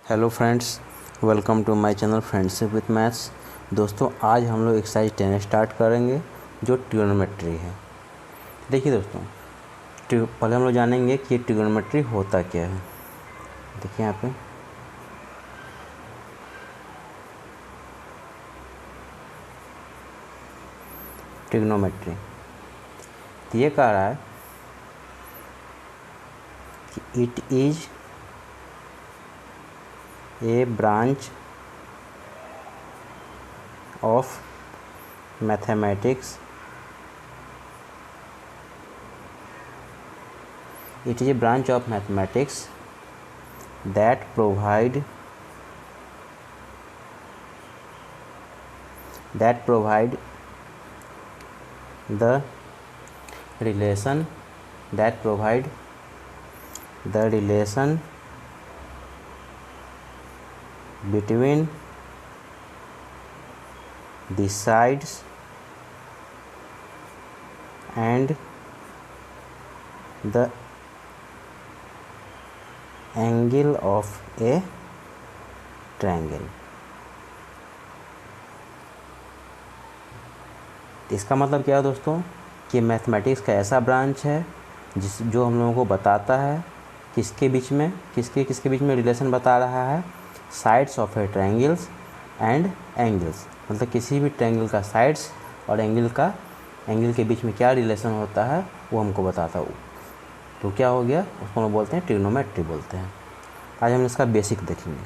Hello friends, welcome to my channel friendship with maths. दोस्तों, आज हम लोग एक्सरसाइज 10 स्टार्ट करेंगे जो ट्रिग्नोमेट्री है। देखिए दोस्तों, पहले हम लोग जानेंगे कि ट्रिग्नोमेट्री होता क्या है। देखिए यहाँ पे ट्रिग्नोमेट्री तो ये कह रहा है कि it is a branch of mathematics. It is a branch of mathematics that provide the relation between the sides and the angle of a triangle। इसका मतलब क्या है दोस्तों कि मैथमेटिक्स का ऐसा ब्रांच है जो हम लोगों को बताता है किसके बीच में रिलेशन बता रहा है, sides of A triangles and angles. मतलब किसी भी ट्रायंगल का साइड्स और एंगल के बीच में क्या रिलेशन होता है वो हमको बताता है। तो क्या हो गया, उसको हम बोलते हैं ट्रिग्नोमेट्री बोलते हैं। आज हम इसका बेसिक देखेंगे।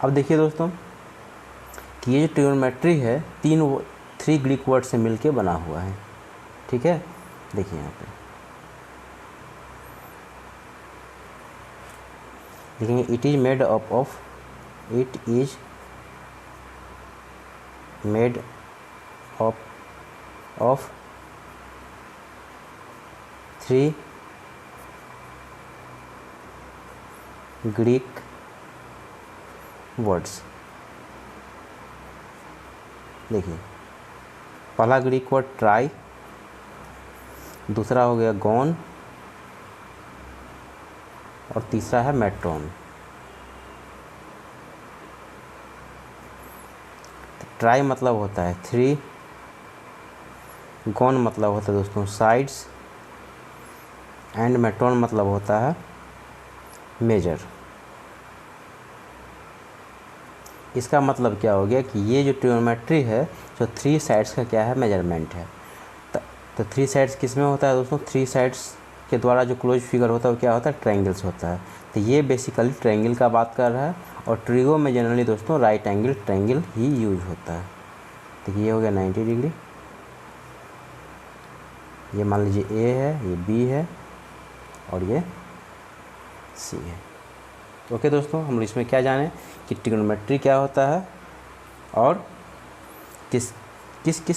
अब देखिए दोस्तों कि ये जो ट्रिग्नोमेट्री है थ्री ग्रीक वर्ड से मिलके बना हुआ है। ठीक है, देखिए यहाँ पे देखेंगे it is made of three Greek words. देखिए, पहला ग्रीक वर्ड ट्राई, दूसरा हो गया गॉन और तीसरा है मेट्रॉन। ट्राई मतलब होता है थ्री, गॉन मतलब होता है दोस्तों साइड्स, एंड मेट्रॉन मतलब होता है मेजर। इसका मतलब क्या हो गया कि ये जो ट्रिग्नोमेट्री है जो थ्री साइड्स का क्या है मेजरमेंट है। तो थ्री साइड्स किस में होता है दोस्तों, थ्री साइड्स के द्वारा जो क्लोज फिगर होता है वो क्या होता है, ट्रायंगल्स होता है। तो ये बेसिकली ट्रायंगल का बात कर रहा है और ट्रिगो में जनरली दोस्तों राइट एंगल ट्रायंगल ही यूज होता है। तो ये हो गया 90 डिग्री, ये मान लीजिए ए है, ये बी है और ये सी है। ओके दोस्तों, हम इसमें क्या जाने कि ट्रिग्नोमेट्री क्या होता है और किस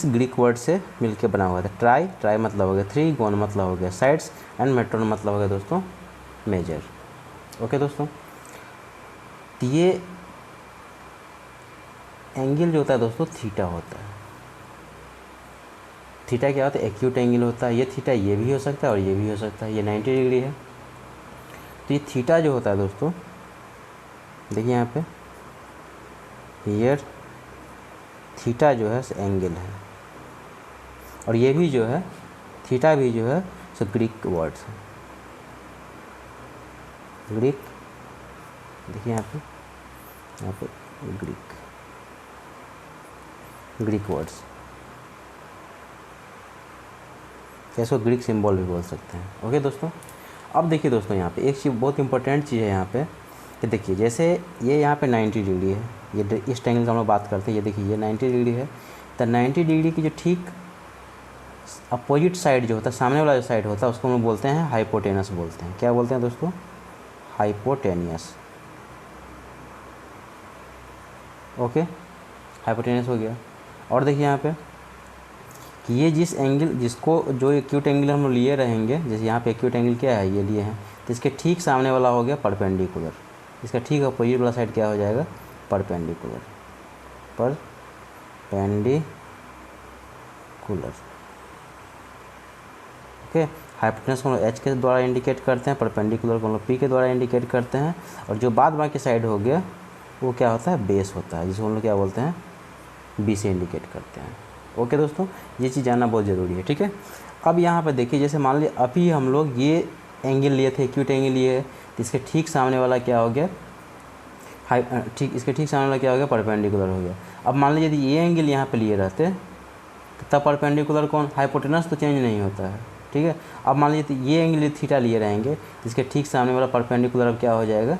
ग्रीक वर्ड से मिलके बना हुआ था। ट्राई मतलब हो गया थ्री, गॉन मतलब हो गया साइड्स, एंड मेट्रॉन मतलब हो गया दोस्तों मेजर। ओके दोस्तों, तो ये एंगल जो होता है दोस्तों थीटा होता है। थीटा क्या होता है, एक्यूट एंगल होता है। ये थीटा ये भी हो सकता है और ये भी हो सकता है। ये 90 डिग्री है। तो ये थीटा जो होता है दोस्तों, देखिए यहाँ पे हियर थीटा जो है एंगल है और ये भी जो है थीटा भी जो है सो ग्रीक वर्ड्स है। ग्रीक देखिए यहाँ पे ग्रीक वर्ड्स, इसको ग्रीक सिंबल भी बोल सकते हैं। ओके दोस्तों, अब देखिए दोस्तों यहाँ पे एक चीज़ बहुत इंपॉर्टेंट चीज़ है यहाँ पे कि देखिए जैसे ये यहाँ पे 90 डिग्री है, ये इस ट्रायंगल का हम लोग बात करते हैं। ये देखिए ये 90 डिग्री है। तो 90 डिग्री की जो ठीक अपोजिट साइड जो होता है, सामने वाला जो साइड होता है उसको हम लोग बोलते हैं हाइपोटेनस बोलते हैं। क्या बोलते हैं दोस्तों, हाइपोटेनियस। ओके, हाइपोटेनस हो गया। और देखिए यहाँ पे कि ये जो एक्यूट एंगल हम लोग लिए रहेंगे, जैसे यहाँ पे एक्यूट एंगल क्या है, ये लिए हैं, तो इसके ठीक सामने वाला हो गया परपेंडिकुलर। इसका ठीक अपोजिट वाला साइड क्या हो जाएगा, परपेंडिकुलर। ओके, हाइपोटेनस को हम लोग एच के द्वारा इंडिकेट करते हैं, परपेंडिकुलर को हम लोग पी के द्वारा इंडिकेट करते हैं, और जो बाद बाकी साइड हो गया वो क्या होता है, बेस होता है, जिसको हम लोग क्या बोलते हैं, बी से इंडिकेट करते हैं। ओके दोस्तों, ये चीज़ जानना बहुत ज़रूरी है। ठीक है, अब यहाँ पर देखिए, जैसे मान लीजिए अभी हम लोग ये एंगल लिए थे, एक्यूट एंगल लिए है, तो इसके ठीक सामने वाला क्या हो गया, इसके ठीक सामने वाला क्या हो गया, परपेंडिकुलर हो गया। अब मान लीजिए यदि ये एंगल यहाँ पे लिए रहते तो तब परपेंडिकुलर कौन, हाइपोटेनस तो चेंज नहीं होता है। ठीक है, अब मान लीजिए ये एंगल थीटा लिए रहेंगे, इसके ठीक सामने वाला परपेंडिकुलर अब क्या हो जाएगा,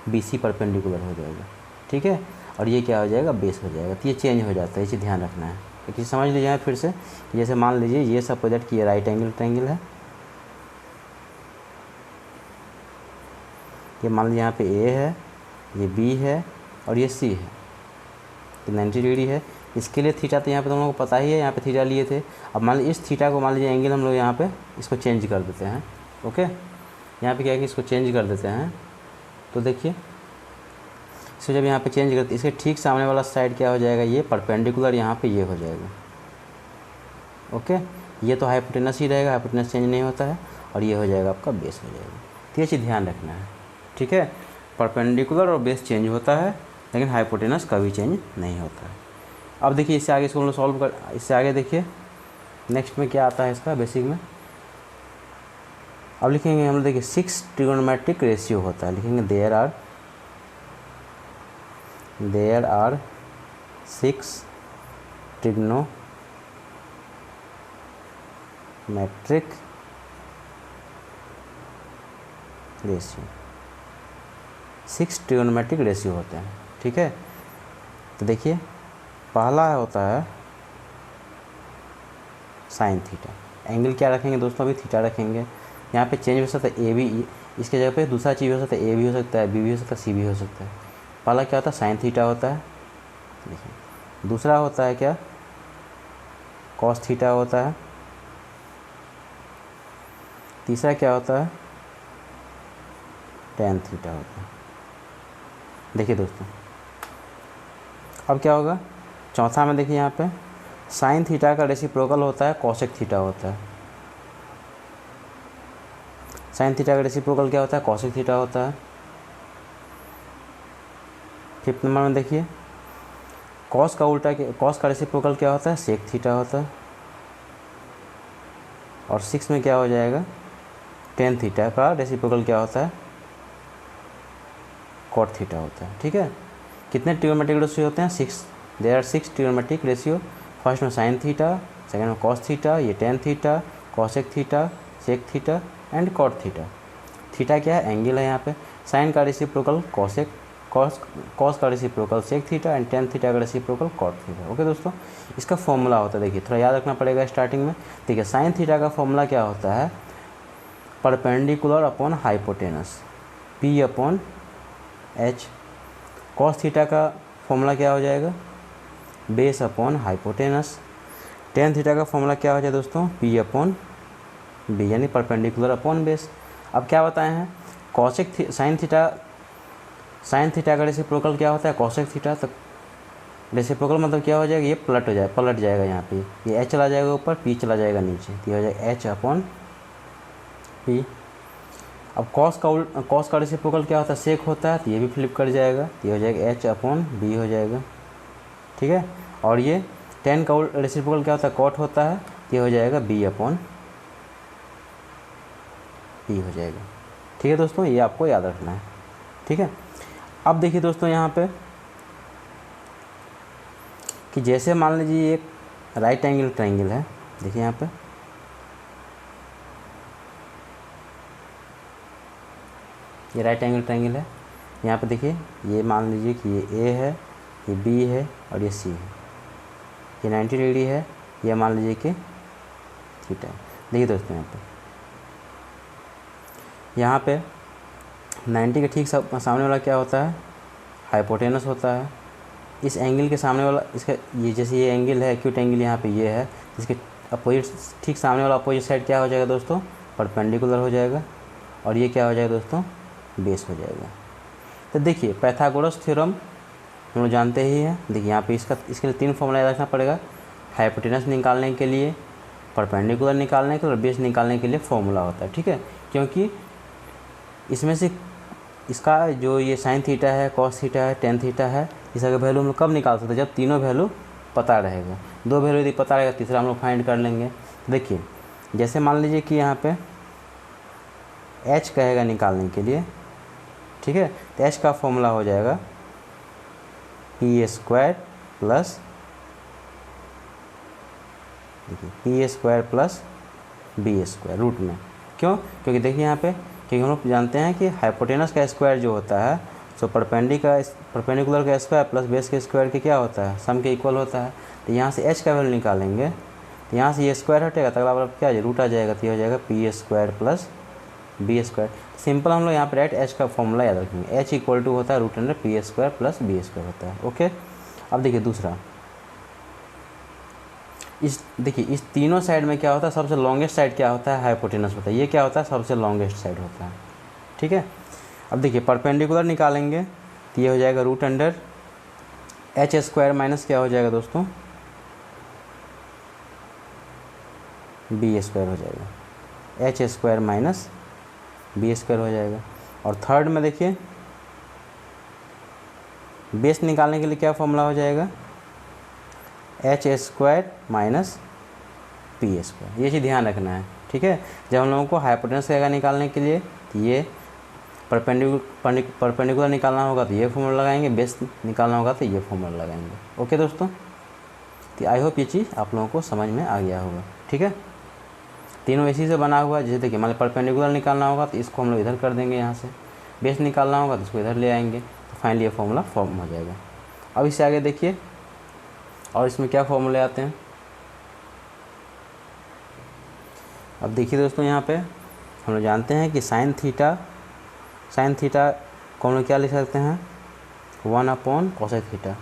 बी सी परपेंडिकुलर हो जाएगा। ठीक है, और ये क्या हो जाएगा, बेस हो जाएगा। तो ये चेंज हो जाता है, ये चीज़ ध्यान रखना है। एक चीज़ समझ लीजिए फिर से, जैसे मान लीजिए ये सब प्रोजेक्ट किया राइट एंगल ट्रायंगल है, ये मान लीजिए यहाँ पे ए है, ये बी है और ये सी है, ये 90 डिग्री है। इसके लिए थीटा तो यहाँ पे तुम लोगों को पता ही है, यहाँ पे थीटा लिए थे। अब मान लीजिए इस थीटा को, मान लीजिए एंगल हम लोग यहाँ पे इसको चेंज कर देते हैं। ओके, यहाँ पे क्या है कि इसको चेंज कर देते हैं, तो देखिए इसको जब यहाँ पे चेंज करते, इसके ठीक सामने वाला साइड क्या हो जाएगा, ये परपेंडिकुलर यहाँ पे ये हो जाएगा। ओके, ये तो हाइपोटेनस ही रहेगा, हाइपोटेनस चेंज नहीं होता है, और ये हो जाएगा आपका बेस हो जाएगा। तो ये चीज़ ध्यान रखना है। ठीक है, परपेंडिकुलर और बेस चेंज होता है, लेकिन हाइपोटेनस कभी चेंज नहीं होता है। अब देखिए इससे आगे इसको हम लोग सॉल्व कर, इससे आगे देखिए नेक्स्ट में क्या आता है इसका बेसिक में। अब लिखेंगे हम लोग, देखिए 6 ट्रिगोनोमेट्रिक रेशियो होता है, लिखेंगे there are 6 trigonometric ratio, 6 trigonometric ratio होते हैं। ठीक है, तो देखिए पहला होता है साइन थीटा। एंगल क्या रखेंगे दोस्तों, अभी थीटा रखेंगे। यहाँ पे चेंज हो सकता है ए बी, इसके जगह पे दूसरा चीज़ हो सकता है, ए भी हो सकता है, बी भी हो सकता है, सी भी हो सकता है। पहला क्या होता है, साइन थीटा होता है। देखिए दूसरा होता है क्या, कॉस थीटा होता है। तीसरा क्या होता है, टेन थीटा होता है। देखिए दोस्तों अब क्या होगा, चौथा में देखिए यहाँ पे साइन थीटा का रेसिप्रोकल होता है, कॉसेक थीटा होता है। साइन थीटा का रेसिप्रोकल क्या होता है, कॉसेक थीटा होता है। फिफ्थ नंबर में देखिए कॉस का उल्टा, कॉस का रेसिप्रोकल क्या होता है, सेक थीटा होता है। और 6 में क्या हो जाएगा, टेन थीटा का रेसिप्रोकल क्या होता है, कॉट थीटा होता है। ठीक है, कितने ट्रिगोनोमेट्रिक रेशियो होते हैं, 6। There are 6 trigonometric ratio. First में साइन थीटा, सेकंड में कॉस थीटा, ये tan theta, cosec theta, sec theta and cot theta. Theta क्या है, एंगल है यहाँ पे। साइन का रेसिप्रोकल कॉसेक, कॉस का reciprocal sec theta and tan theta का रेसिप्रोकल कॉट थीटा। ओके दोस्तों, इसका फॉर्मूला होता है, देखिए थोड़ा याद रखना पड़ेगा स्टार्टिंग में। ठीक है, साइन थीटा का फॉर्मूला क्या होता है, perpendicular upon hypotenuse, P upon H. Cos theta का फॉर्मूला क्या हो जाएगा, base upon hypotenuse. Ten theta का फॉर्मूला क्या हो जाए दोस्तों, पी अपॉन बी, यानी परपेंडिकुलर अपॉन बेस। अब क्या बताए हैं, कॉसेक साइन थीटा का रेसिप्रोकल क्या होता है, कॉसेक थीटा। तो रेसिप्रोकल मतलब क्या हो जाएगा, ये पलट जाएगा यहाँ पे, ये एच चला जाएगा ऊपर, पी चला जाएगा नीचे, तो ये हो जाएगा एच अपॉन पी। अब कॉस का रेसिप्रोकल क्या होता है, सेक होता है, तो ये भी फ्लिप कर जाएगा, तो ये हो जाएगा एच अपॉन बी हो जाएगा। ठीक है, और ये टेन का रेसिप्रोकल क्या होता है, कॉट होता है, तो ये हो जाएगा बी अपॉन पी हो जाएगा। ठीक है दोस्तों, ये आपको याद रखना है। ठीक है, अब देखिए दोस्तों यहाँ पे कि जैसे मान लीजिए एक राइट एंगल ट्रायंगल है, देखिए यहाँ पे ये राइट एंगल ट्रायंगल है। यहाँ पे देखिए ये मान लीजिए कि ये ए है, ये बी है और ये सी है, ये 90 डिग्री है, ये मान लीजिए कि थीटा है। देखिए दोस्तों यहाँ पे 90 के ठीक सामने वाला क्या होता है, हाइपोटेनस होता है। इस एंगल के सामने वाला, इसका ये जैसे ये एंगल है, एक्यूट एंगल यहाँ पे ये है, इसके अपोजिट ठीक सामने वाला अपोजिट साइड क्या हो जाएगा दोस्तों, परपेंडिकुलर हो जाएगा, और ये क्या हो जाएगा दोस्तों, बेस हो जाएगा। तो देखिए पाइथागोरस थ्योरम हम लोग जानते ही हैं। देखिए यहाँ पे इसके लिए 3 फॉर्मूला याद रखना पड़ेगा, हाइपोटेनस निकालने के लिए, परपेंडिकुलर निकालने के लिए और बेस निकालने के लिए फॉर्मूला होता है, ठीक है। क्योंकि इसमें से इसका जो ये साइन थीटा है, कॉस थीटा है, टेन थीटा है, इसका वैल्यू हम लोग कब निकाल सकते हैं, जब तीनों वैल्यू पता रहेगा। दो वैल्यू यदि पता रहेगा, तीसरा हम लोग फाइंड कर लेंगे। देखिए जैसे मान लीजिए कि यहाँ पे h कहेगा निकालने के लिए, ठीक है, तो h का फॉर्मूला हो जाएगा पी स्क्वायर प्लस, देखिए p square plus b square root में। क्यों? क्योंकि देखिए यहाँ पे, क्योंकि हम लोग जानते हैं कि हाइपोटेनस का स्क्वायर जो होता है सो परपेंडिकुलर का स्क्वायर प्लस बेस के स्क्वायर के क्या होता है, सम के इक्वल होता है। तो यहाँ से h का वैल्यू निकालेंगे, तो यहाँ से ये स्क्वायर हटेगा तो अगला बार क्या है, रूट आ जाएगा, तो ये हो जाएगा p square plus b square. Simple हम लोग यहाँ पर डायरेक्ट h का फॉर्मूला याद रखेंगे, h इक्वल टू होता है root under p square plus b square होता है। ओके, अब देखिए दूसरा, देखिए इस तीनों साइड में क्या होता है, सबसे लॉन्गेस्ट साइड क्या होता है, हाइपोटेनस होता है। ये क्या होता है, सबसे लॉन्गेस्ट साइड होता है, ठीक है। अब देखिए परपेंडिकुलर निकालेंगे तो ये हो जाएगा root under h square minus क्या हो जाएगा दोस्तों, बी स्क्वायर हो जाएगा, h square minus b square हो जाएगा। और थर्ड में देखिए बेस निकालने के लिए क्या फॉर्मूला हो जाएगा, h square minus p square. ये चीज़ ध्यान रखना है, ठीक है। जब हम लोगों को हाइपोटेनस का निकालने के लिए तो ये परपेंडिकुलर निकालना होगा तो ये फॉर्मूला लगाएंगे, बेस निकालना होगा तो ये फॉर्मूला लगाएंगे। ओके दोस्तों, तो आई होप ये चीज़ आप लोगों को समझ में आ गया होगा, ठीक है। तीनों इसी से बना हुआ है। जैसे देखिए मान लो परपेंडिकुलर निकालना होगा तो इसको हम लोग इधर कर देंगे, यहाँ से बेस निकालना होगा तो इसको इधर ले आएंगे, तो फाइनली ये फॉर्मूला फॉर्म हो जाएगा। अब इससे आगे देखिए, और इसमें क्या फॉर्मूले आते हैं। अब देखिए दोस्तों, यहाँ पे हम लोग जानते हैं कि साइन थीटा को हम लोग क्या लिख सकते हैं, 1/cos थीटा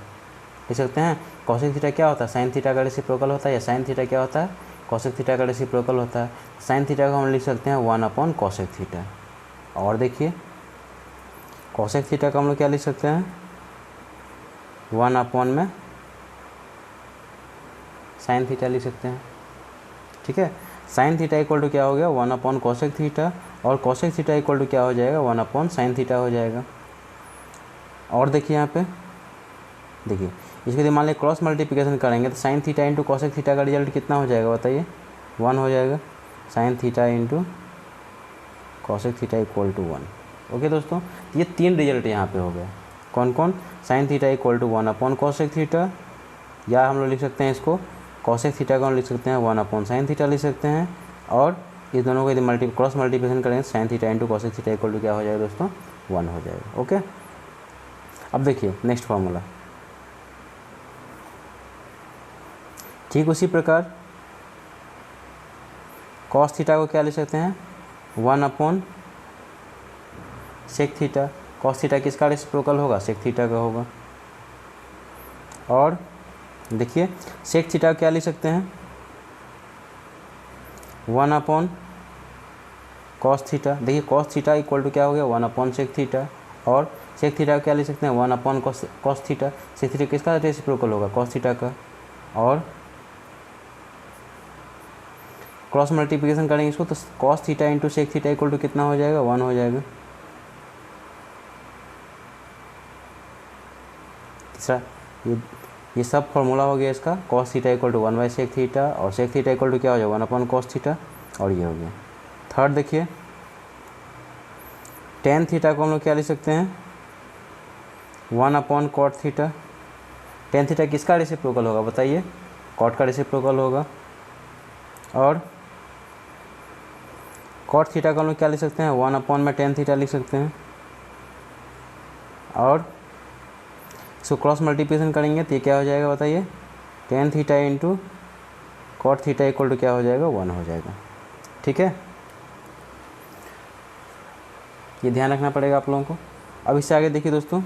लिख सकते हैं। cos थीटा क्या होता है, साइन थीटा का रेसिप्रोकल होता है, या साइन थीटा क्या होता है, cos थीटा का रेसिप्रोकल होता है। साइन थीटा को हम लिख सकते हैं 1/cos थीटा। और देखिए cos थीटा का हम लोग क्या लिख सकते हैं, 1 में साइन थीटा लिख सकते हैं, ठीक है। साइन थीटा इक्वल टू क्या हो गया, 1/cos थीटा, और cos थीटा इक्वल टू क्या हो जाएगा, 1/sin थीटा हो जाएगा। और देखिए यहाँ पे, देखिए इसके लिए मान लीजिए क्रॉस मल्टीप्लिकेशन करेंगे तो sine theta into cos theta का रिजल्ट कितना हो जाएगा बताइए, 1 हो जाएगा। Sine theta into cos theta equal to 1। Okay दोस्तों, ये तीन रिजल्ट यहाँ पे हो गए। कौन कौन, sine theta equal to 1/cos theta, या हम लोग लिख सकते हैं इसको cos थीटा का हम लिख सकते हैं 1/sin थीटा लिख सकते हैं। और इस दोनों को यदि क्रॉस मल्टीप्लिकेशन करेंगे sine theta into cos theta equal to क्या हो जाएगा दोस्तों, 1 हो जाएगा। ओके, अब देखिए नेक्स्ट फार्मूला, ठीक उसी प्रकार cos थीटा को क्या लिख सकते हैं, 1/sec थीटा। cos थीटा किसका रेसिप्रोकल होगा, sec थीटा का होगा। और देखिए sec थीटा क्या लिख सकते हैं, 1/cos थीटा। देखिए cos थीटा इक्वल टू क्या हो गया, 1/sec थीटा। और sec थीटा क्या लिख सकते हैं, 1/cos थीटा। sec थीटा किसका रेसिप्रोकल होगा, cos थीटा का। और क्रॉस मल्टीप्लिकेशन करेंगे इसको तो cos theta into sec theta equal to कितना हो जाएगा, 1 हो जाएगा। तीसरा ये सब फॉर्मूला हो गया इसका, cos theta equal to 1/sec theta, और sec थीटा इक्वल टू क्या हो जाएगा, 1/cos थीटा, और ये हो गया। थर्ड देखिए tan थीटा को हम लोग क्या लिख सकते हैं, 1/cot थीटा। tan थीटा किसका रेसिप्रोकल होगा बताइए, cot का रेसिप्रोकल होगा। और cot थीटा को हम लोग क्या लिख सकते हैं, 1/tan थीटा लिख सकते हैं। और इसको क्रॉस मल्टीप्लिकेशन करेंगे तो ये क्या हो जाएगा बताइए, tan theta into cot theta equal to क्या हो जाएगा, 1 हो जाएगा। ठीक है, ये ध्यान रखना पड़ेगा आप लोगों को। अब इससे आगे देखिए दोस्तों,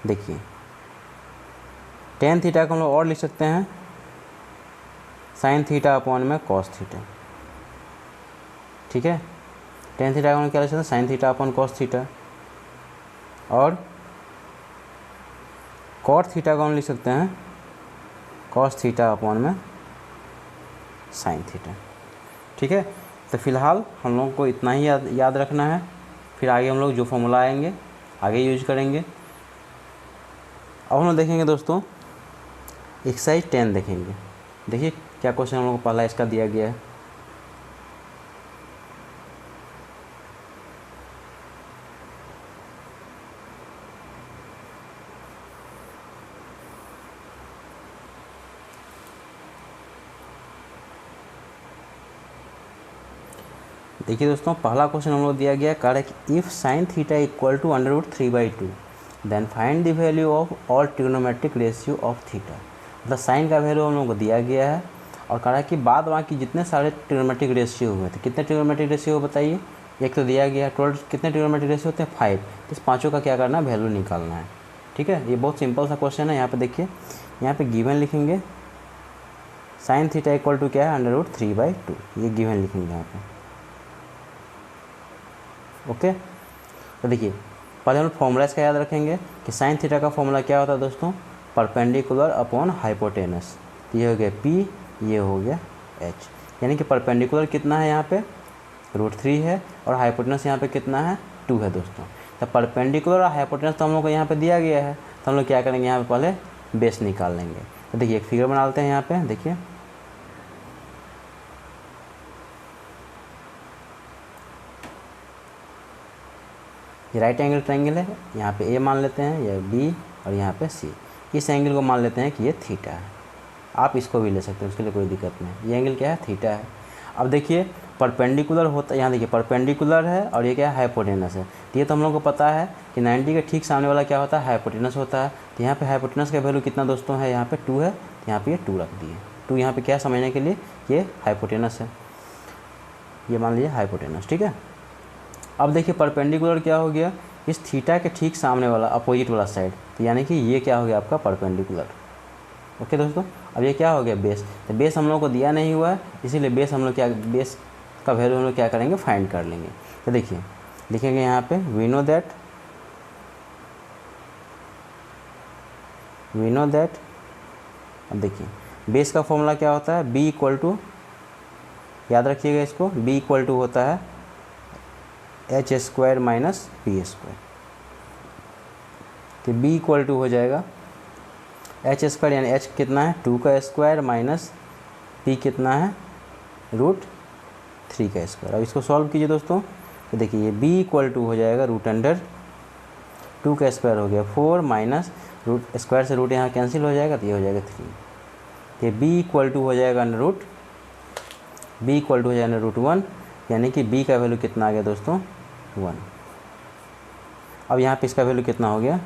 देखिए tan थीटा को हम लोग और लिख सकते हैं sin थीटा अपॉन में cos थीटा। ठीक है, tan थीटा को हम क्या लिख सकते हैं, sin theta upon cos theta. और cot थीटा को हम लिख सकते हैं cos थीटा अपॉन में साइन थीटा। ठीक है, तो फिलहाल हम लोगों को इतना ही याद रखना है, फिर आगे हम लोग जो फॉर्मूला आएंगे आगे यूज करेंगे। अब हम लोग देखेंगे दोस्तों एक्सरसाइज 10 देखेंगे। देखिए क्या क्वेश्चन हम लोग को पहला इसका दिया गया है। देखिए दोस्तों पहला क्वेश्चन हम लोग दिया गया, कह रहा है कि if sine theta equal to √3/2 then find the value of all trigonometric ratio of theta. मतलब साइन का वैल्यू हम लोग को दिया गया है और कह रहा है कि बाद बाकी जितने सारे ट्रिग्नोमेट्रिक रेशियो हुए थे, कितने ट्रिग्नोमेट्रिक रेशियो बताइए, एक तो दिया गया है 12, कितने ट्रिग्नोमेट्रिक रेशियो होते हैं 5, इस पाँचों का क्या करना है वैल्यू निकालना है। ठीक है, ये बहुत सिंपल सा क्वेश्चन है। यहाँ पे देखिए, यहाँ पे गिवन लिखेंगे साइन थीटा इक्वल टू क्या है √3/2, ये गिवन लिखेंगे यहाँ पे। ओके, तो देखिए पहले हम फॉर्मूला इसका याद रखेंगे कि साइन थीटा का फॉर्मूला क्या होता है दोस्तों, परपेंडिकुलर अपॉन हाइपोटेनस। ये हो गया P, ये हो गया H, यानी कि परपेंडिकुलर कितना है यहाँ पे √3 है और हाइपोटेनस यहाँ पे कितना है 2 है दोस्तों। तो परपेंडिकुलर और हाइपोटेनस तो हम लोग को यहाँ पे दिया गया है, तो हम लोग क्या करेंगे यहाँ पे पहले बेस निकाल लेंगे। तो देखिए एक फिगर बना लेते हैं यहाँ पे। देखिए ये राइट एंगल ट्रायंगल है, यहाँ पे ए मान लेते हैं, ये बी और यहाँ पे सी। इस एंगल को मान लेते हैं कि ये थीटा है। आप इसको भी ले सकते हैं, उसके लिए कोई दिक्कत नहीं। ये एंगल क्या है थीटा है। अब देखिए परपेंडिकुलर होता है, यहाँ देखिए परपेंडिकुलर है और ये क्या है हाइपोटेनस है। तो ये तो हम लोग को पता है कि 90 के ठीक सामने वाला क्या होता है हाइपोटेनस होता है। तो यहाँ पे हाइपोटेनस का वैल्यू कितना दोस्तों है, यहाँ पे 2 है, तो यहाँ पे ये 2 रख दिए। 2 यहाँ पे क्या समझने के लिए, ये हाइपोटेनस है, ये मान लीजिए हाइपोटेनस। ठीक है, अब देखिए परपेंडिकुलर क्या हो गया, इस थीटा के ठीक सामने वाला अपोजिट वाला साइड, तो यानी कि ये क्या हो गया आपका परपेंडिकुलर। ओके दोस्तों, अब ये क्या हो गया बेस। तो बेस हम लोग को दिया नहीं हुआ है, इसीलिए बेस हम लोग क्या, बेस का वैल्यू हम लोग क्या करेंगे फाइंड कर लेंगे। तो देखिए लिखेंगे यहाँ पे वी नो दैट। अब देखिए बेस का फॉर्मूला क्या होता है, बी इक्वल टू, याद रखिएगा इसको, बी इक्वल टू होता है h² माइनस p²। तो b इक्वल टू हो जाएगा h² यानी h कितना है 2 का स्क्वायर माइनस p कितना है √3 का स्क्वायर। अब इसको सॉल्व कीजिए दोस्तों, तो देखिए ये b इक्वल टू हो जाएगा √2 का स्क्वायर हो गया 4 माइनस रूट स्क्वायर से रूट यहाँ कैंसिल हो जाएगा, तो ये हो जाएगा 3। ये b इक्वल टू हो जाएगा √1, यानी कि b का वैल्यू कितना आ गया दोस्तों 1। अब यहाँ पे इसका वैल्यू कितना हो गया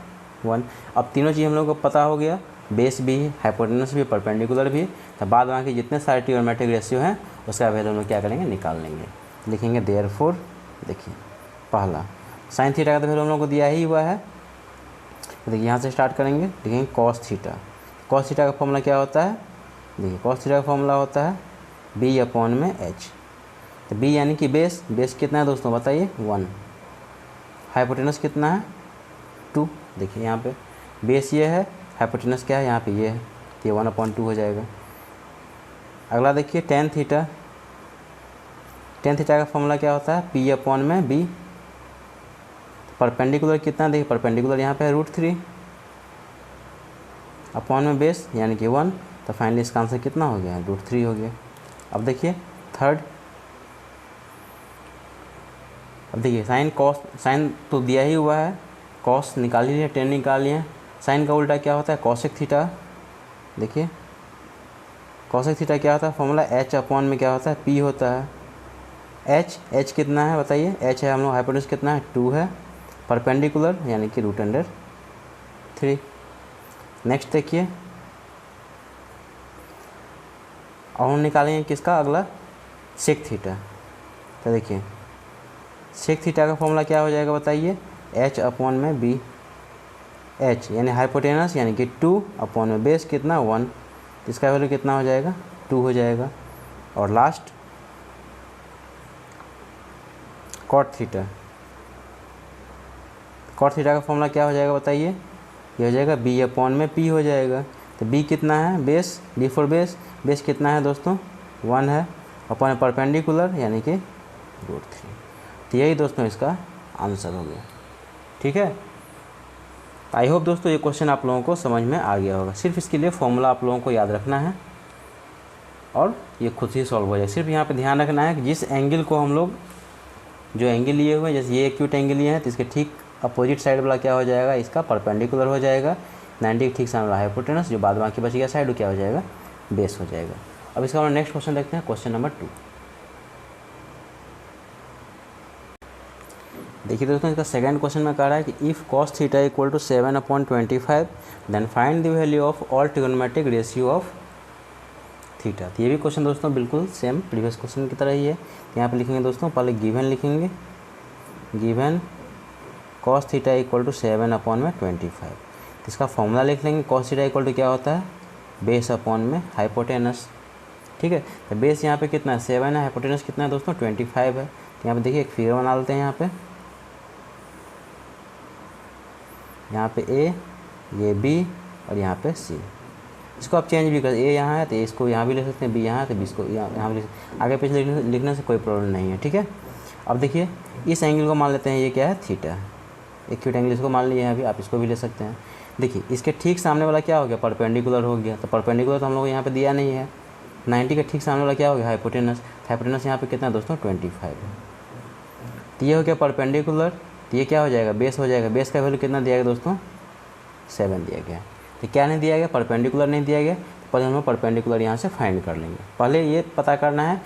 1। अब तीनों चीज़ हम लोग को पता हो गया, बेस भी, हाइपोटेनस भी, परपेंडिकुलर भी। तो बाद बाकी जितने सारे ट्रिग्नोमेट्रिक रेशियो हैं उसका वैल्यू हम लोग क्या करेंगे निकाल लेंगे। लिखेंगे देयरफॉर, देखिए पहला साइन थीटा का तो वैल्यू हम लोग को दिया ही हुआ है। तो देखिए यहाँ से स्टार्ट करेंगे, लिखेंगे कॉस थीटा। कॉस थीटा का फॉर्मूला क्या होता है, देखिए कॉस थीटा का फॉर्मूला होता है b/h। तो b यानी कि बेस कितना है दोस्तों बताइए 1, हाइपोटेनस कितना है 2। देखिए यहाँ पे बेस ये है, हाइपोटेनस क्या है यहाँ पे ये है, तो ये 1/2 हो जाएगा। अगला देखिए टेन थीटा का फॉर्मूला क्या होता है p/b। परपेंडिकुलर कितना, देखिए परपेंडिकुलर यहाँ पे है √3 अपॉन में बेस यानी कि 1। तो फाइनली इसका आंसर कितना हो गया √3 हो गया। अब देखिए थर्ड, अब देखिए साइन तो दिया ही हुआ है, कॉस निकाल लिया, टेन निकाल लिया। साइन का उल्टा क्या होता है कॉसेक थीटा। देखिए कॉसेक थीटा क्या होता है फॉर्मूला h/, में क्या होता है p होता है। h कितना है बताइए, h है हम लोग, हाइपोटेनस कितना है 2 है, परपेंडिकुलर यानी कि √3। नेक्स्ट देखिए अब हम निकालेंगे किसका अगला, सेक थीटा। तो देखिए सेक थीटा का फॉर्मूला क्या हो जाएगा बताइए, h/b। h यानी हाइपोटेनस यानी कि 2 अपॉन में बेस कितना 1, इसका वैल्यू कितना हो जाएगा 2 हो जाएगा। और लास्ट कॉट थीटा का फॉर्मूला क्या हो जाएगा बताइए, ये हो जाएगा b/p हो जाएगा। तो b कितना है बेस, b फॉर बेस कितना है दोस्तों 1 है, अपॉन परपेंडिकुलर यानी कि √3। तो यही दोस्तों इसका आंसर हो गया। ठीक है, आई होप दोस्तों ये क्वेश्चन आप लोगों को समझ में आ गया होगा। सिर्फ इसके लिए फॉर्मूला आप लोगों को याद रखना है और ये खुद ही सॉल्व हो जाए। सिर्फ यहाँ पे ध्यान रखना है कि जिस एंगल को हम लोग जो एंगल लिए हुए हैं, जैसे ये एक्यूट एंगल लिए हैं, तो इसके ठीक अपोजिट साइड वाला क्या हो जाएगा, इसका परपेंडिकुलर हो जाएगा। 90 के ठीक सामने वाला हाइपोटेनस, जो बाद बाकी बच गया साइड, वो क्या हो जाएगा, बेस हो जाएगा। अब इसका हम नेक्स्ट क्वेश्चन देखते हैं, क्वेश्चन नंबर 2। देखिए दोस्तों, इसका सेकंड क्वेश्चन में कह रहा है कि if cos theta equal to 7/25 then find the value of all trigonometric ratio of theta. तो ये भी क्वेश्चन दोस्तों बिल्कुल सेम प्रीवियस क्वेश्चन की तरह ही है। यहाँ पे लिखेंगे दोस्तों, पहले गिवन लिखेंगे, given cos theta equal to 7/25। इसका फॉर्मूला लिख लेंगे। cos थीटा इक्वल टू क्या होता है, बेस अपॉन में हाइपोटेनस। ठीक है, तो बेस यहाँ पे कितना है, 7 है, हाइपोटेनस कितना है दोस्तों, 25 है। तो यहाँ पे देखिए एक फिगर बना लेते हैं। यहाँ पे ए, ये बी और यहाँ पे सी। इसको आप चेंज भी कर, ए यहाँ है तो इसको यहाँ भी ले सकते हैं, बी यहाँ है तो बी इसको यहाँ भी ले सकते हैं। आगे पीछे लिखने से कोई प्रॉब्लम नहीं है। ठीक है, अब देखिए इस एंगल को मान लेते हैं, ये क्या है, थीटा। एक्यूट एंगल इसको मान लिया है, अभी आप इसको भी ले सकते हैं। देखिए इसके ठीक सामने वाला क्या हो गया, परपेंडिकुलर हो गया। तो परपेंडिकुलर तो हम लोग को यहाँ पे दिया नहीं है। 90 के ठीक सामने वाला क्या हो गया, हाइपोटेनस। हाइपोटेनस यहाँ पे कितना है दोस्तों, 25 है। तो ये हो गया परपेंडिकुलर, तो ये क्या हो जाएगा, बेस हो जाएगा। बेस का वैल्यू कितना दिया गया दोस्तों, 7 दिया गया। तो क्या नहीं दिया गया, परपेंडिकुलर नहीं दिया गया। तो पहले हम लोग परपेंडिकुलर यहाँ से फाइंड कर लेंगे। पहले ये पता करना है,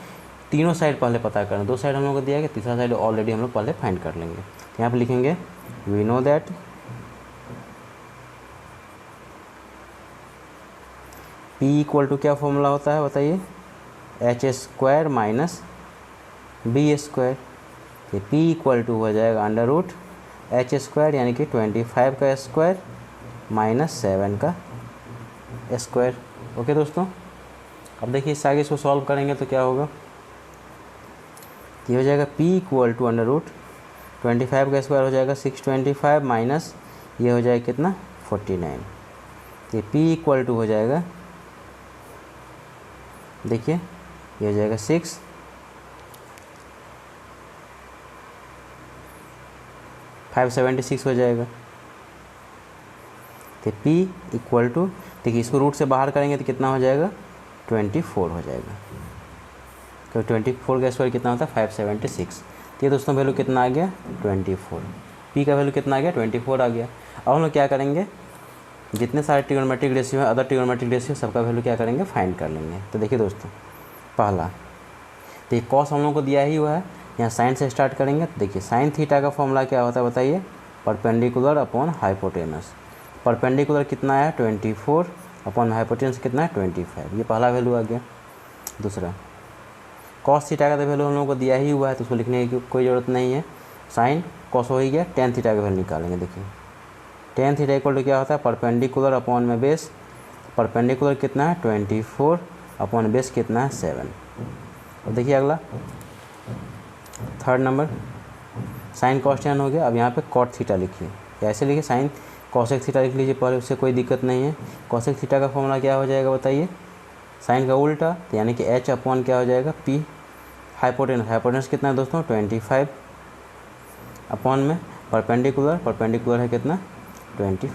तीनों साइड पहले पता करना है। 2 साइड हम लोग को दिया गया, तीसरा साइड ऑलरेडी हम लोग पहले फाइंड कर लेंगे। तो यहाँ पे लिखेंगे we know that P equal to क्या फॉर्मूला होता है बताइए, h² माइनस B²। तो P इक्वल टू हो जाएगा √h² यानी कि 25 का स्क्वायर माइनस 7 का स्क्वायर। ओके दोस्तों, अब देखिए इससे आगे इसको सॉल्व करेंगे तो क्या होगा, ये हो जाएगा P इक्वल टू √25 का स्क्वायर हो जाएगा 625 माइनस ये हो जाएगा कितना, 49। ये P इक्वल टू हो जाएगा, देखिए ये हो जाएगा 6 576 हो जाएगा। तो P इक्वल टू, देखिए इसको रूट से बाहर करेंगे तो कितना हो जाएगा, 24 हो जाएगा। तो 24 का स्क्वायर कितना होता है, 576। तो ये दोस्तों वैल्यू कितना आ गया, 24। P का वैल्यू कितना आ गया, 24 आ गया। अब हम लोग क्या करेंगे, जितने सारे ट्रिगोनोमेट्रिक रेशियो है, अदर ट्रिगोनोमेट्रिक रेशियो, सबका वैल्यू क्या करेंगे, फाइंड कर लेंगे। तो देखिए दोस्तों, पहला तो ये कॉस हम लोग को दिया ही हुआ है, यहाँ साइन से स्टार्ट करेंगे। तो देखिए साइन थीटा का फॉर्मूला क्या होता है बताइए, परपेंडिकुलर अपॉन हाइपोटेनस। परपेंडिकुलर कितना है, 24 अपॉन हाइपोटेनस कितना है, 25। ये पहला वैल्यू आ गया। दूसरा कॉस थीटा का तो वैल्यू हम लोगों को दिया ही हुआ है, तो उसको लिखने की कोई ज़रूरत नहीं है। साइन कॉस हो ही गया, टेन थीटा का वैल्यू निकालेंगे। देखिए टेन थीटा इक्वल टू क्या होता है, परपेंडिकुलर अपॉन में बेस। परपेंडिकुलर कितना है, 24 अपॉन बेस कितना है, 7। और देखिए अगला third number, sine cos tan हो गया। अब यहाँ पे कॉट थीटा लिखिए, ऐसे लिखिए, साइन कॉसेक थीटा लिख लीजिए पहले, उससे कोई दिक्कत नहीं है। कॉसेक थीटा का फॉर्मूला क्या हो जाएगा बताइए, साइन का उल्टा, तो यानी कि h अपॉन क्या हो जाएगा, P। हाइपोटेनस, हाइपोटेनस कितना है दोस्तों, 25 अपॉन में परपेंडिकुलर, परपेंडिकुलर है कितना, 24।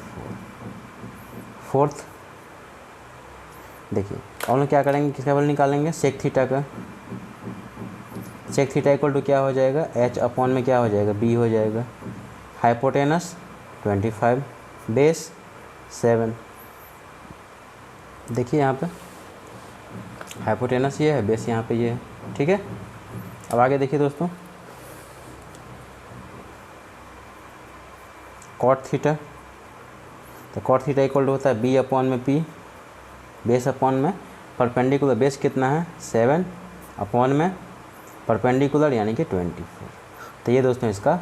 फोर्थ देखिए और लोग क्या करेंगे, किसका वैल्यू निकालेंगे, सेक थीटा का। सेक थीटा इक्वल टू क्या हो जाएगा, h अपॉन में क्या हो जाएगा, B हो जाएगा। Hypotenuse 25, base 7। देखिए यहाँ पे हाइपोटेनस ये है, बेस यहाँ पे ये है। ठीक है, अब आगे देखिए दोस्तों, कॉट थीटा। तो कॉट थीटा इक्वल टू होता है B अपॉन में P, बेस अपॉन में परपेंडिकुलर, बेस कितना है, 7 अपॉन में परपेंडिकुलर यानी कि 24। तो ये दोस्तों इसका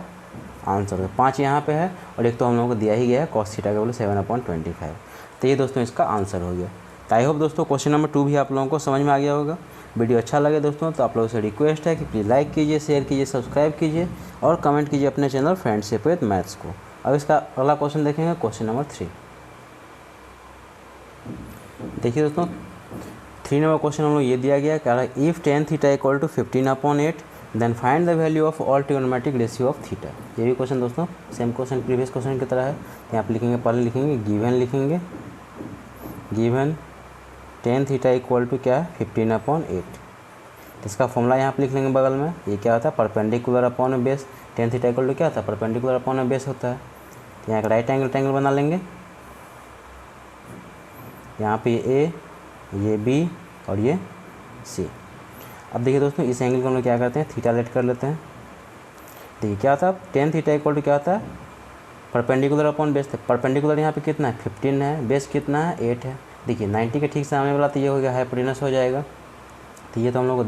आंसर है। 5 यहाँ पे है और एक तो हम लोगों को दिया ही गया है, कॉस थीटा का वैल्यू 7/25। तो ये दोस्तों इसका आंसर हो गया। तो आई होप दोस्तों क्वेश्चन नंबर 2 भी आप लोगों को समझ में आ गया होगा। वीडियो अच्छा लगे दोस्तों तो आप लोगों से रिक्वेस्ट है कि प्लीज़ लाइक कीजिए, शेयर कीजिए, सब्सक्राइब कीजिए और कमेंट कीजिए अपने चैनल फ्रेंडशिप विद मैथ्स को। अब इसका अगला क्वेश्चन देखेंगे, क्वेश्चन नंबर 3। देखिए दोस्तों 3 नंबर क्वेश्चन हम लोग ये दिया गया कह रहा है if tan theta equal to 15/8 then find the value of all trigonometric ratio of theta. ये भी क्वेश्चन दोस्तों सेम क्वेश्चन प्रीवियस क्वेश्चन की तरह है। यहाँ पे लिखेंगे, पहले लिखेंगे गिवन, लिखेंगे given tan theta equal to क्या है 15/8। इसका फॉर्मूला यहाँ पे लिख लेंगे बगल में। ये क्या होता है perpendicular upon base. tan theta equal to क्या होता है परपेंडिकुलर अपॉन बेस होता है। तो यहाँ एक राइट एंगल बना लेंगे। यहाँ पे ये B और ये C। अब देखिए दोस्तों इस एंगल को हम लोग क्या करते हैं थीटा लेट कर लेते हैं। देखिए क्या होता है tan थीटा इक्वल टू क्या होता है परपेंडिकुलर अपॉन बेस। परपेंडिकुलर यहाँ पे कितना है 15 है, बेस कितना है 8 है। देखिए 90 के ठीक सामने वाला तो ये हो गया हाइपोटेनस हो जाएगा। तो ये तो हम लोग को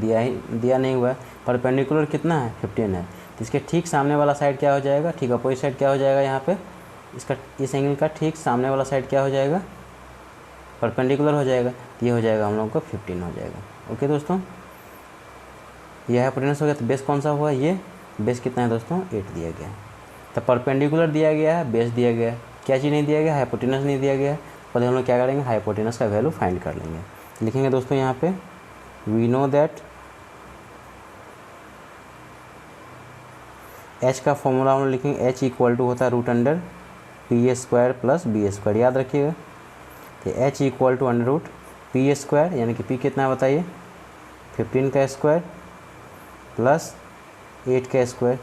दिया नहीं हुआ है। परपेंडिकुलर कितना है 15 है, तो इसके ठीक सामने वाला साइड क्या हो जाएगा, ठीक अपोजिट साइड क्या हो जाएगा यहाँ पे इसका, इस एंगल का ठीक सामने वाला साइड क्या हो जाएगा परपेंडिकुलर हो जाएगा। तो ये हो जाएगा हम लोग को 15 हो जाएगा। ओके दोस्तों, ये हाइपोटेनस हो गया। तो बेस कौन सा हुआ, ये बेस कितना है दोस्तों 8 दिया गया है। तो परपेंडिकुलर दिया गया है, बेस दिया गया है, क्या चीज़ नहीं दिया गया हाइपोटेनस नहीं दिया गया है। पहले हम लोग क्या करेंगे हाइपोटेनस का वैल्यू फाइंड कर लेंगे। लिखेंगे दोस्तों यहाँ पे वी नो दैट h का फॉर्मूला हम लोग लिखेंगे h इक्वल टू होता है √अंडर p² प्लस b²। याद रखिएगा तो h इक्वल टू √p² यानी कि p कितना है बताइए 15 का स्क्वायर प्लस 8 का स्क्वायर।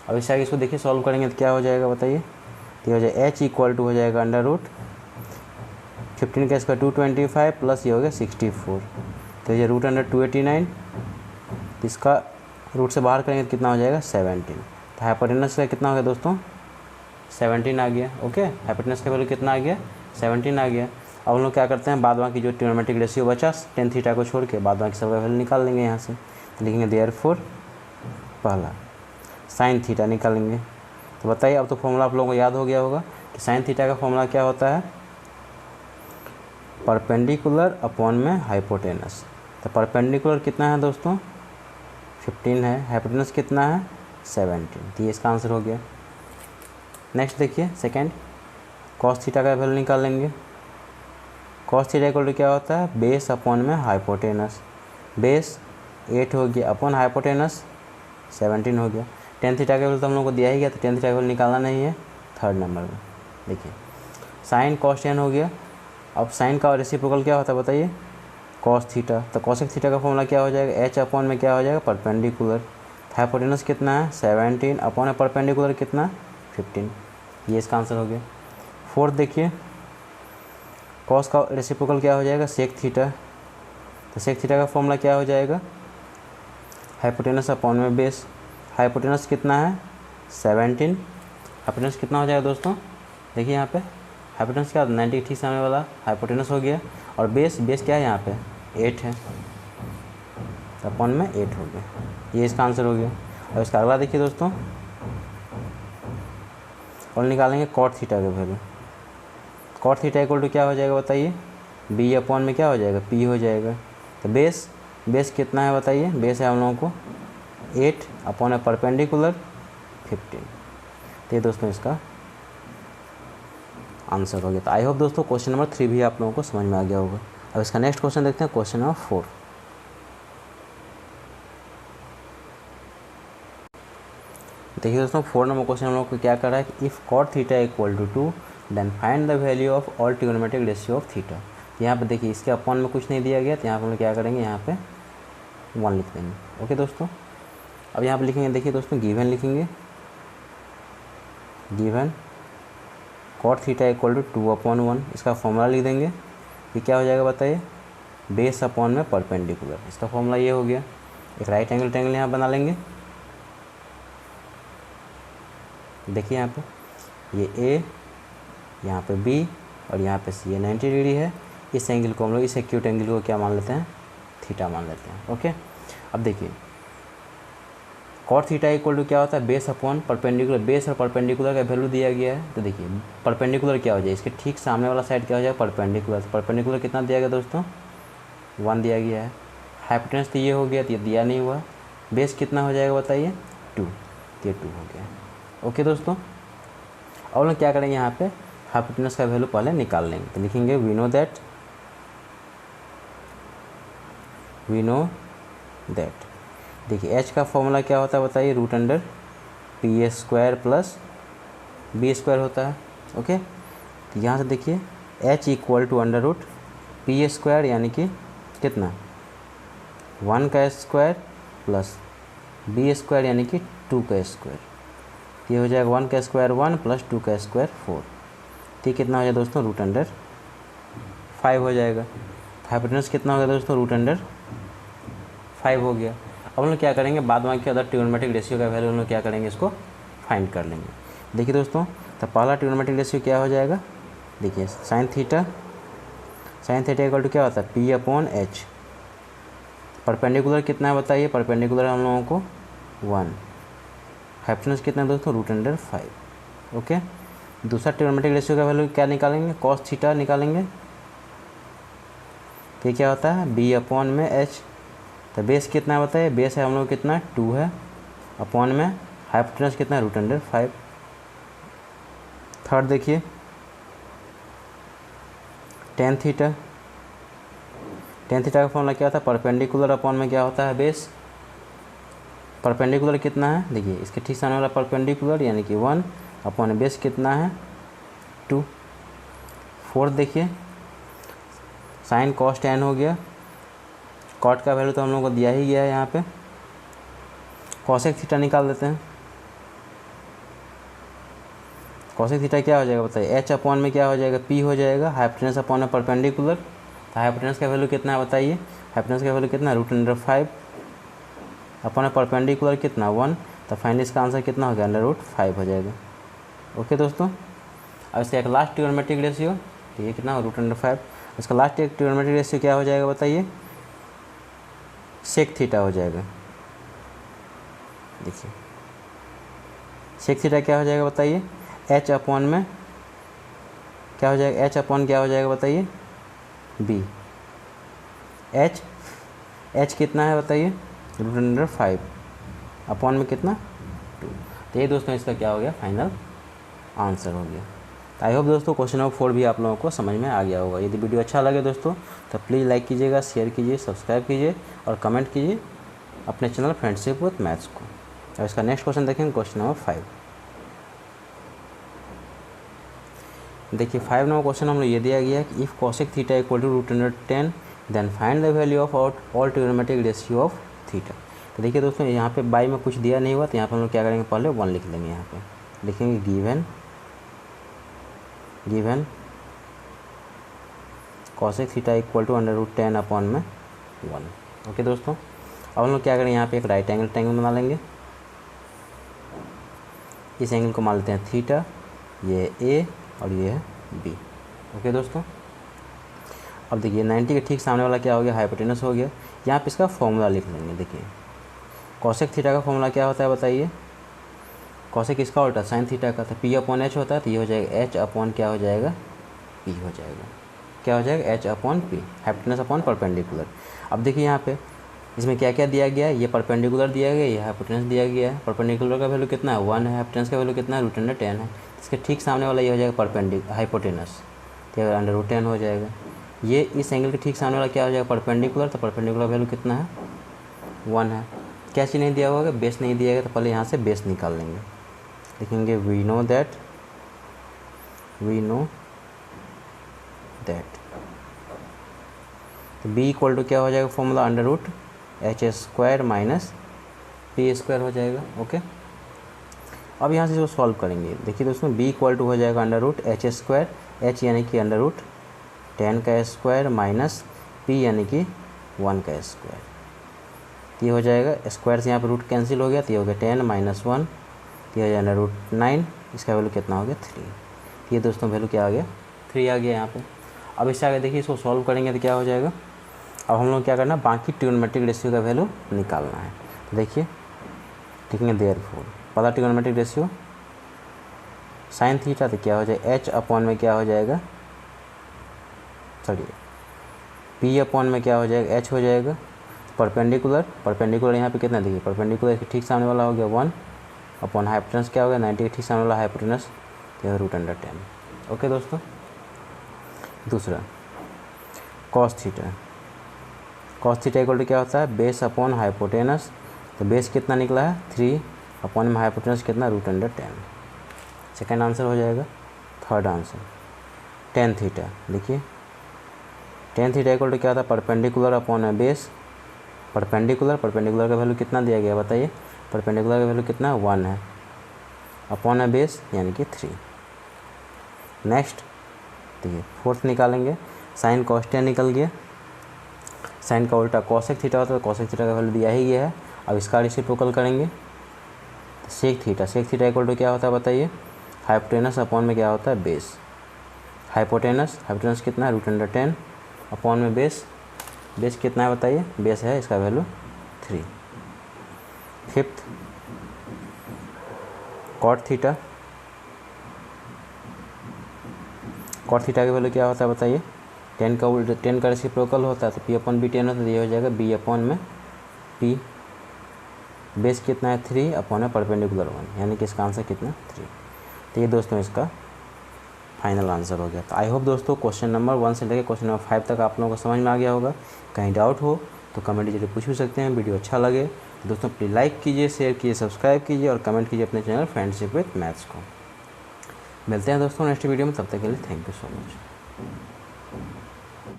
अब इस आगे इसको देखिए सॉल्व करेंगे तो क्या हो जाएगा बताइए। तो हो जाएगा h इक्वल टू हो जाएगा √15 का स्क्वायर 225 प्लस ये हो गया 64। तो ये √अंडर 289, इसका रूट से बाहर करेंगे तो कितना हो जाएगा 17। तो हाइपोटेनस का कितना हो गया दोस्तों 17 आ गया। ओके, हाइपोटेनस का वैल्यू कितना आ गया 17 आ गया। अब हम लोग क्या करते हैं बाद बाकी जो ट्रिग्नोमेट्रिक रेशियो बचा tan थीटा को छोड़ के बाद बाकी सबका वैल्यू निकाल लेंगे यहाँ से। तो लिखेंगे देयरफॉर पहला sin थीटा निकालेंगे। तो बताइए अब तो फॉर्मूला आप लोगों को याद हो गया होगा कि sin थीटा का फॉर्मूला क्या होता है परपेंडिकुलर अपॉन में हाइपोटेनस। तो परपेंडिकुलर कितना है दोस्तों 15 है, हाइपोटेनस कितना है 17। तो ये इसका आंसर हो गया। नेक्स्ट देखिए सेकंड cos थीटा का वैल्यू निकाल लेंगे। cos थीटा इक्वल टू क्या होता है बेस अपॉन में हाइपोटेनस। बेस 8 हो गया अपॉन हाइपोटेनस 17 हो गया। tan थीटा का वैल्यू तो हम लोग को दिया ही गया, तो tan थीटा का वैल्यू निकालना नहीं है थर्ड नंबर में। देखिए sin cos tan हो गया। अब sin का रेसिप्रोकल क्या होता है बताइए cos थीटा। तो cosec थीटा का फॉर्मूला क्या हो जाएगा h अपॉन में क्या हो जाएगा परपेंडिकुलर। हाइपोटेनस कितना है 17 अपॉन परपेंडिकुलर कितना 15। ये इसका आंसर हो गया। फोर्थ देखिए cos का रेसिप्रोकल क्या हो जाएगा sec थीटा। तो sec थीटा का फॉर्मूला क्या हो जाएगा हाइपोटेनस अपॉन में बेस। हाइपोटेनस कितना है 17, हाइपोटेनस कितना हो जाएगा दोस्तों देखिए यहाँ पे हाइपोटेनस क्या 90 ठीक सामने वाला हाइपोटेनस हो गया। और बेस क्या है यहाँ पे 8 है, तो अपॉन में 8 हो गया। ये इसका आंसर हो गया। और इसका अगला देखिए दोस्तों और निकालेंगे cot थीटा का value. cot theta equal to क्या हो जाएगा बताइए b अपॉन में क्या हो जाएगा p हो जाएगा। तो बेस कितना है बताइए, बेस है हम लोगों को 8 अपॉन है परपेंडिकुलर 15। तो ये दोस्तों इसका आंसर हो गया। तो आई होप दोस्तों क्वेश्चन नंबर 3 भी आप लोगों को समझ में आ गया होगा। अब इसका नेक्स्ट क्वेश्चन देखते हैं क्वेश्चन नंबर 4। देखिए दोस्तों 4 नंबर क्वेश्चन हम लोग को क्या कर रहा है कि if cot theta equal to 2 then find the value of all trigonometric ratio of theta. यहाँ पे देखिए इसके अपॉन में कुछ नहीं दिया गया, तो यहाँ पर हम लोग क्या करेंगे यहाँ पे 1 लिख देंगे। ओके दोस्तों, अब यहाँ पे लिखेंगे देखिए दोस्तों गिवन लिखेंगे given cot theta equal to 2/1। इसका फॉर्मूला लिख देंगे। ये क्या हो जाएगा बताइए बेस अपॉन में परपेंडिकुलर। इसका फॉर्मूला ये हो गया। एक राइट एंगल यहाँ बना लेंगे। देखिए यहाँ पे ये A, यहाँ पे B और यहाँ पे C। ये 90 डिग्री है। इस एंगल को हम लोग इस एक्यूट एंगल को क्या मान लेते हैं थीटा मान लेते हैं। ओके, अब देखिए cot थीटा इक्वल टू क्या होता है बेस अपॉन परपेंडिकुलर। बेस और परपेंडिकुलर का वैल्यू दिया गया है। तो देखिए परपेंडिकुलर क्या हो जाए इसके ठीक सामने वाला साइड क्या हो जाएगा परपेंडिकुलर। तो परपेंडिकुलर कितना दिया गया दोस्तों 1 दिया गया है। हाइपोटेनस तो ये हो गया, तो ये दिया नहीं हुआ। बेस कितना हो जाएगा बताइए 2, तो ये 2 हो गया। ओके दोस्तों, और लोग क्या करेंगे यहाँ पे हाइपोटेनस का वैल्यू पहले निकाल लेंगे। तो लिखेंगे we know that we know that. देखिए एच का फॉर्मूला क्या होता है बताइए, root under p a square plus b square होता है। ओके, तो यहाँ से देखिए h equal to under root p a square यानी कि कितना 1 का स्क्वायर प्लस बी स्क्वायर यानी कि 2 का स्क्वायर। ये हो जाएगा 1 का स्क्वायर 1 प्लस 2 का स्क्वायर 4। ठीक, कितना हो जाएगा दोस्तों, रूट अंडर 5 हो जाएगा। हाइपोटेनस कितना हो गया दोस्तों, रूट अंडर 5 हो गया। अब हम लोग क्या करेंगे, बाद में के अदर ट्रिग्नोमेट्रिक रेशियो का वैल्यू हम लोग क्या करेंगे, इसको फाइंड कर लेंगे। देखिए दोस्तों, तो पहला ट्रिग्नोमेट्रिक रेशियो क्या हो जाएगा, देखिए साइन थीटा इक्वल टू क्या होता है, पी अपॉन एच। परपेंडिकुलर कितना है बताइए, परपेंडिकुलर हम लोगों को 1। हाइपोटेनस कितना है दोस्तों, रूट अंडर 5। ओके, दूसरा ट्रिग्नोमेट्रिक रेशियो का वैल्यू क्या निकालेंगे, कॉस थीटा निकालेंगे। तो क्या होता है, बी अपॉन में एच। तो बेस कितना है बताइए, बेस है हम लोग कितना 2 है, अपॉन में हाइपोटेनस कितना है, रूट अंडर 5। थर्ड देखिए टेन थीटा का फॉर्मूला क्या होता है, परपेंडिकुलर अपॉन में क्या होता है, बेस। परपेंडिकुलर कितना है, देखिए इसके ठीक सामने वाला परपेंडिकुलर यानी कि 1 अपॉन बेस कितना है 2। फोर्थ देखिए साइन कॉस टेन हो गया। कॉट का वैल्यू तो हम लोग को दिया ही गया है, यहाँ पे कॉसेक थीटा निकाल देते हैं। कॉसेक थीटा क्या हो जाएगा बताइए, एच अपॉन में क्या हो जाएगा, पी हो जाएगा, हाइपोटेनस अपॉन में परपेंडिकुलर। तो हाइपोटेनस का वैल्यू कितना है बताइए, हाइपोटेनस का वैल्यू कितना है, रूट अंडर 5 अपॉन में परपेंडिकुलर कितना 1। तो फाइनली इसका आंसर कितना हो गया, अंडर रूट 5 हो जाएगा। ओके दोस्तों, अब इसका एक लास्ट ट्रिग्नोमेट्रिक रेशियो, तो ये कितना रूट अंडर 5। इसका लास्ट एक ट्रिग्नोमेट्रिक रेशियो क्या हो जाएगा बताइए, सेक थीटा हो जाएगा। देखिए सेक थीटा क्या हो जाएगा बताइए, एच अपॉन में क्या हो जाएगा, एच अपॉन क्या हो जाएगा बताइए, बी। एच कितना है बताइए, रूट अंडर 5 अपॉन में कितना 2। तो ये दोस्तों इसका क्या हो गया, फाइनल आंसर हो गया। आई होप दोस्तों क्वेश्चन नंबर 4 भी आप लोगों को समझ में आ गया होगा। यदि वीडियो अच्छा लगे दोस्तों तो प्लीज़ लाइक कीजिएगा, शेयर कीजिए, सब्सक्राइब कीजिए और कमेंट कीजिए अपने चैनल फ्रेंडशिप विद मैथ्स को। और इसका नेक्स्ट क्वेश्चन देखेंगे, क्वेश्चन नंबर 5। देखिए 5 नंबर क्वेश्चन हम लोग ये दिया गया है कि if cosec theta equal to root under 10 then find the value of all trigonometric ratio of theta. तो देखिए दोस्तों यहाँ पे बाई में कुछ दिया नहीं हुआ, तो यहाँ पे हम लोग क्या करेंगे, पहले 1 लिख लेंगे। यहाँ पे लिखेंगे given cosec theta equal to under root 10 upon में 1। ओके दोस्तों, अब हम लोग क्या करेंगे, यहाँ पे एक राइट एंगल ट्रायंगल बना लेंगे। इस एंगल को मान लेते हैं थीटा, ये ए और ये है बी। ओके दोस्तों, अब देखिए 90 के ठीक सामने वाला क्या हो गया, हाइपोटेनस हो गया। यहाँ पे इसका फॉर्मूला लिख लेंगे। देखिए कॉसेक थीटा का फॉर्मूला क्या होता है बताइए, कॉसेक किसका उल्टा, साइन थीटा का। तो पी अपॉन एच होता है, तो ये हो जाएगा एच अपॉन क्या हो जाएगा, पी हो जाएगा। क्या हो जाएगा, H upon P, hypotenuse upon perpendicular. अब देखिए यहाँ पे इसमें क्या क्या दिया गया है, ये परपेंडिकुलर दिया गया है, ये हाइपोटेनस दिया गया है। परपेंडिकुलर का वैल्यू कितना है 1 है, हाइपोटेनस का वैल्यू कितना है रूट अंडर 10 है। इसके ठीक सामने वाला ये हो जाएगा हाइपोटेनस, तो अंडर रूट 10 हो जाएगा। ये इस एंगल के ठीक सामने वाला क्या हो जाएगा, परपेंडिकुलर। तो परपेंडिकुलर वैल्यू कितना है 1 है। क्या चीज़ नहीं दिया होगा, बेस नहीं दिया गया, तो पहले यहाँ से बेस निकाल लेंगे। लिखेंगे वी नो दैट। तो बी इक्वल टू क्या हो जाएगा formula, under root h square minus p square हो जाएगा। ओके, अब यहाँ से इसको सॉल्व करेंगे। देखिए दोस्तों बी इक्वल टू हो जाएगा under root h square, h यानी कि अंडर रूट 10 का स्क्वायर माइनस पी यानी कि 1 का स्क्वायर। ये हो जाएगा स्क्वायर से यहाँ पर रूट कैंसिल हो गया, तो ये हो गया 10 माइनस 1, ये हो जाएगा रूट 9। इसका वैल्यू कितना हो गया 3। ये दोस्तों वैल्यू क्या आ गया 3 आ गया यहाँ पे। अब इससे आगे देखिए इसको सॉल्व करेंगे तो क्या हो जाएगा, अब हम लोग क्या करना है, बाकी ट्रिग्नोमेट्रिक रेशियो का वैल्यू निकालना है। तो देखिए लिखेंगे देयरफॉर पहला ट्रिग्नोमेट्रिक रेशियो साइन थीटा, तो क्या हो जाएगा एच अपॉन में क्या हो जाएगा, सॉरी पी अपॉन में क्या हो जाएगा एच हो जाएगा। परपेंडिकुलर यहाँ पे कितना देखिए, परपेंडिकुलर इसके ठीक सामने वाला हो गया 1 अपॉन हाइपोटेनस क्या हो गया 90 के ठीक सामने वाला हाइपोटेनस, तो रूट अंडर 10। ओके दोस्तों, दूसरा cos theta, cos theta equal to क्या होता है, बेस अपॉन हाइपोटेनस। तो बेस कितना निकला है 3, अपॉन में हाइपोटेनस कितना √10। सेकेंड आंसर हो जाएगा। थर्ड आंसर टेन थीटा, देखिए टेन थीटा इक्वल टू क्या होता है, परपेंडिकुलर अपॉन है बेस। परपेंडिकुलर का वैल्यू कितना दिया गया बताइए, परपेंडिकुलर का वैल्यू कितना 1 है, अपॉन है बेस यानी कि 3। नेक्स्ट देखिए फोर्थ निकालेंगे, साइन कॉस टेन निकल गया। साइन का उल्टा कॉसेक थीटा होता है, तो कॉसेक थीटा का वैल्यू दिया ही गया है। अब इसका रेसिप्रोकल करेंगे तो सेक थीटा इक्वल टू क्या होता है बताइए, हाइपोटेनस अपॉन में क्या होता है बेस। हाइपोटेनस कितना है √10 अपॉन में बेस कितना है बताइए, बेस है इसका वैल्यू 3। फिफ्थ कॉट थीटा की वैल्यू क्या होता है बताइए, 10 का रेसिप्रोकल होता है तो P/B 10 होता है, ये हो जाएगा B अपॉन में P। बेस कितना है 3 अपॉन है परपेंडिकुलर 1, यानी कि इसका आंसर कितना 3। तो ये दोस्तों इसका फाइनल आंसर हो गया। तो आई होप दोस्तों क्वेश्चन नंबर 1 से लेकर क्वेश्चन नंबर 5 तक आप लोगों को समझ में आ गया होगा। कहीं डाउट हो तो कमेंट जरिए पूछ भी सकते हैं। वीडियो अच्छा लगे तो दोस्तों प्लीज़ लाइक कीजिए, शेयर कीजिए, सब्सक्राइब कीजिए और कमेंट कीजिए अपने चैनल फ्रेंडशिप विद मैथ्स को। मिलते हैं दोस्तों नेक्स्ट वीडियो में, तब तक के लिए थैंक यू सो मच।